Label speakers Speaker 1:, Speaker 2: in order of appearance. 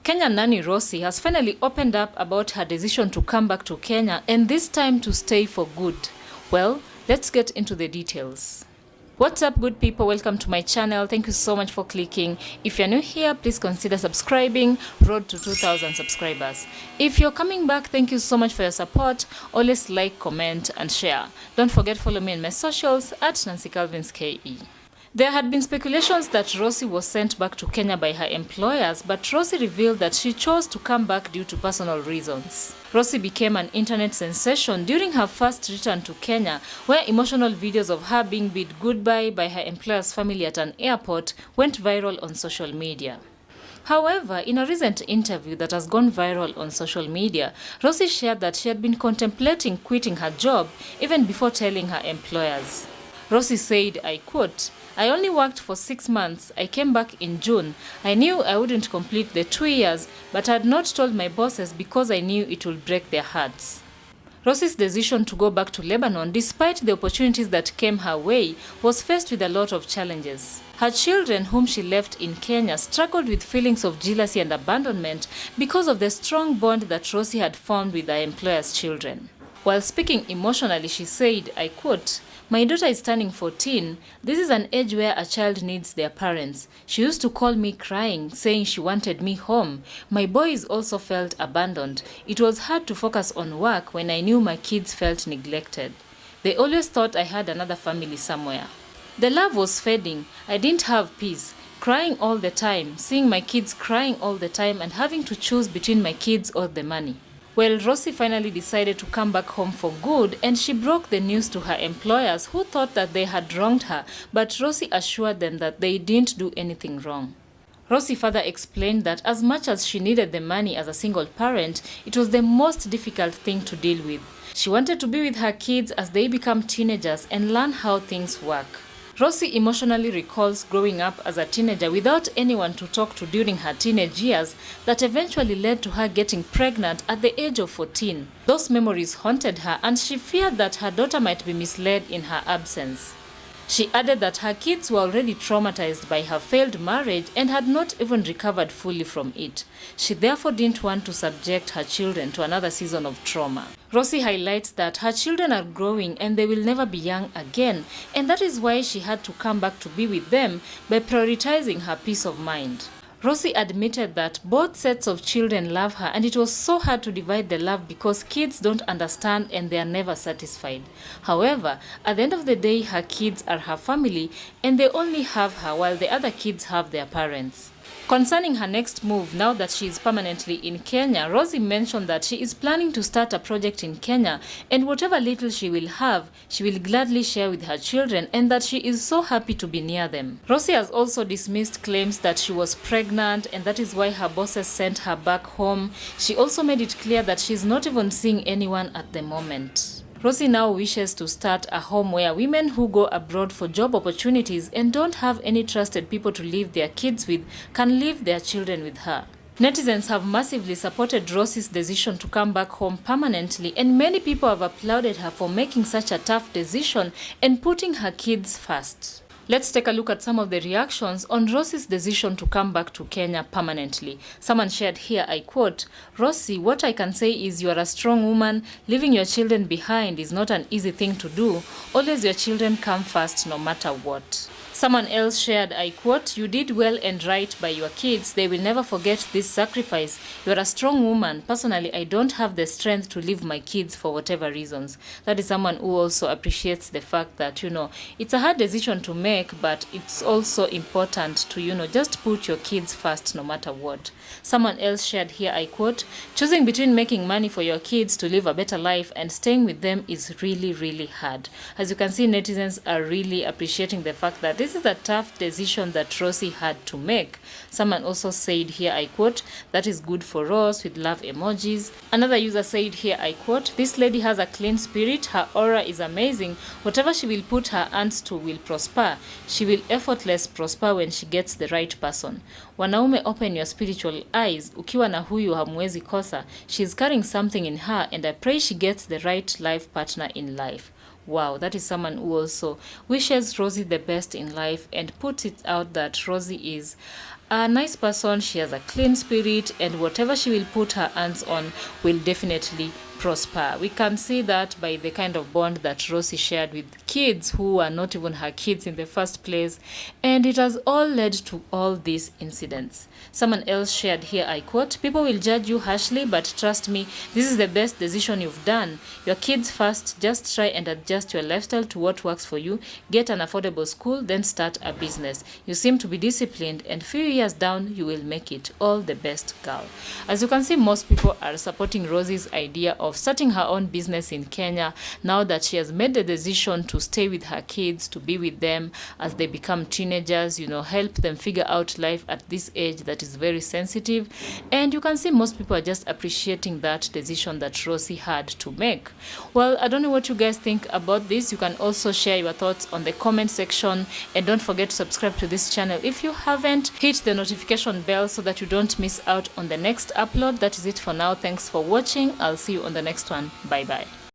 Speaker 1: Kenyan nanny Rosie has finally opened up about her decision to come back to Kenya, and this time to stay for good. Well, let's get into the details. What's up, good people? Welcome to my channel. Thank you so much for clicking. If you're new here, please consider subscribing. Road to 2,000 subscribers. If you're coming back, thank you so much for your support. Always like, comment and share. Don't forget to follow me on my socials at Nancy Calvin's KE. There had been speculations that Rosie was sent back to Kenya by her employers, but Rosie revealed that she chose to come back due to personal reasons. Rosie became an internet sensation during her first return to Kenya, where emotional videos of her being bid goodbye by her employer's family at an airport went viral on social media. However, in a recent interview that has gone viral on social media, Rosie shared that she had been contemplating quitting her job even before telling her employers. Rosie said, I quote, "I only worked for 6 months. I came back in June. I knew I wouldn't complete the 2 years, but I had not told my bosses because I knew it would break their hearts." Rosie's decision to go back to Lebanon, despite the opportunities that came her way, was faced with a lot of challenges. Her children, whom she left in Kenya, struggled with feelings of jealousy and abandonment because of the strong bond that Rosie had formed with her employer's children. While speaking emotionally, she said, I quote, "My daughter is turning 14. This is an age where a child needs their parents. She used to call me crying, saying she wanted me home. My boys also felt abandoned. It was hard to focus on work when I knew my kids felt neglected. They always thought I had another family somewhere. The love was fading. I didn't have peace. Crying all the time, seeing my kids crying all the time and having to choose between my kids or the money." Well, Rosie finally decided to come back home for good, and she broke the news to her employers, who thought that they had wronged her, but Rosie assured them that they didn't do anything wrong. Rosie further explained that as much as she needed the money as a single parent, it was the most difficult thing to deal with. She wanted to be with her kids as they become teenagers and learn how things work. Rosie emotionally recalls growing up as a teenager without anyone to talk to during her teenage years that eventually led to her getting pregnant at the age of 14. Those memories haunted her, and she feared that her daughter might be misled in her absence. She added that her kids were already traumatized by her failed marriage and had not even recovered fully from it. She therefore didn't want to subject her children to another season of trauma. Rosie highlights that her children are growing and they will never be young again, and that is why she had to come back to be with them by prioritizing her peace of mind. Rosie admitted that both sets of children love her, and it was so hard to divide the love because kids don't understand and they are never satisfied. However, at the end of the day, her kids are her family and they only have her while the other kids have their parents. Concerning her next move, now that she is permanently in Kenya, Rosie mentioned that she is planning to start a project in Kenya, and whatever little she will have, she will gladly share with her children, and that she is so happy to be near them. Rosie has also dismissed claims that she was pregnant and that is why her bosses sent her back home. She also made it clear that she is not even seeing anyone at the moment. Rosie now wishes to start a home where women who go abroad for job opportunities and don't have any trusted people to leave their kids with can leave their children with her. Netizens have massively supported Rosie's decision to come back home permanently, and many people have applauded her for making such a tough decision and putting her kids first. Let's take a look at some of the reactions on Rosie's decision to come back to Kenya permanently. Someone shared here, I quote, "Rosie, what I can say is you are a strong woman. Leaving your children behind is not an easy thing to do. Always your children come first no matter what." Someone else shared, I quote, "You did well and right by your kids. They will never forget this sacrifice. You are a strong woman. Personally, I don't have the strength to leave my kids for whatever reasons." That is someone who also appreciates the fact that, it's a hard decision to make, but it's also important to, just put your kids first no matter what. Someone else shared here, I quote, "Choosing between making money for your kids to live a better life and staying with them is really, really hard." As you can see, netizens are really appreciating the fact that this is a tough decision that Rosie had to make. Someone also said here, I quote, "That is good for Rose," with love emojis. Another user said here, I quote, "This lady has a clean spirit. Her aura is amazing. Whatever she will put her hands to will prosper. She will effortless prosper when she gets the right person. Wanaume, open your spiritual eyes. Ukiwa na huyu hamwezi kosa. She is carrying something in her, and I pray she gets the right life partner in life." Wow, that is someone who also wishes Rosie the best in life and puts it out that Rosie is a nice person, she has a clean spirit, and whatever she will put her hands on will definitely prosper. We can see that by the kind of bond that Rosie shared with kids who are not even her kids in the first place, and it has all led to all these incidents. Someone else shared here, I quote, "People will judge you harshly, but trust me, this is the best decision you've done. Your kids first, just try and adjust your lifestyle to what works for you. Get an affordable school, then start a business. You seem to be disciplined, and few years down, you will make it. All the best, girl." As you can see, most people are supporting Rosie's idea of starting her own business in Kenya now that she has made the decision to stay with her kids, to be with them as they become teenagers, help them figure out life at this age that is very sensitive. And you can see most people are just appreciating that decision that Rosie had to make. Well, I don't know what you guys think about this. You can also share your thoughts on the comment section, and don't forget to subscribe to this channel if you haven't. Hit the notification bell so that you don't miss out on the next upload. That is it for now. Thanks for watching. I'll see you on the next one. Bye bye.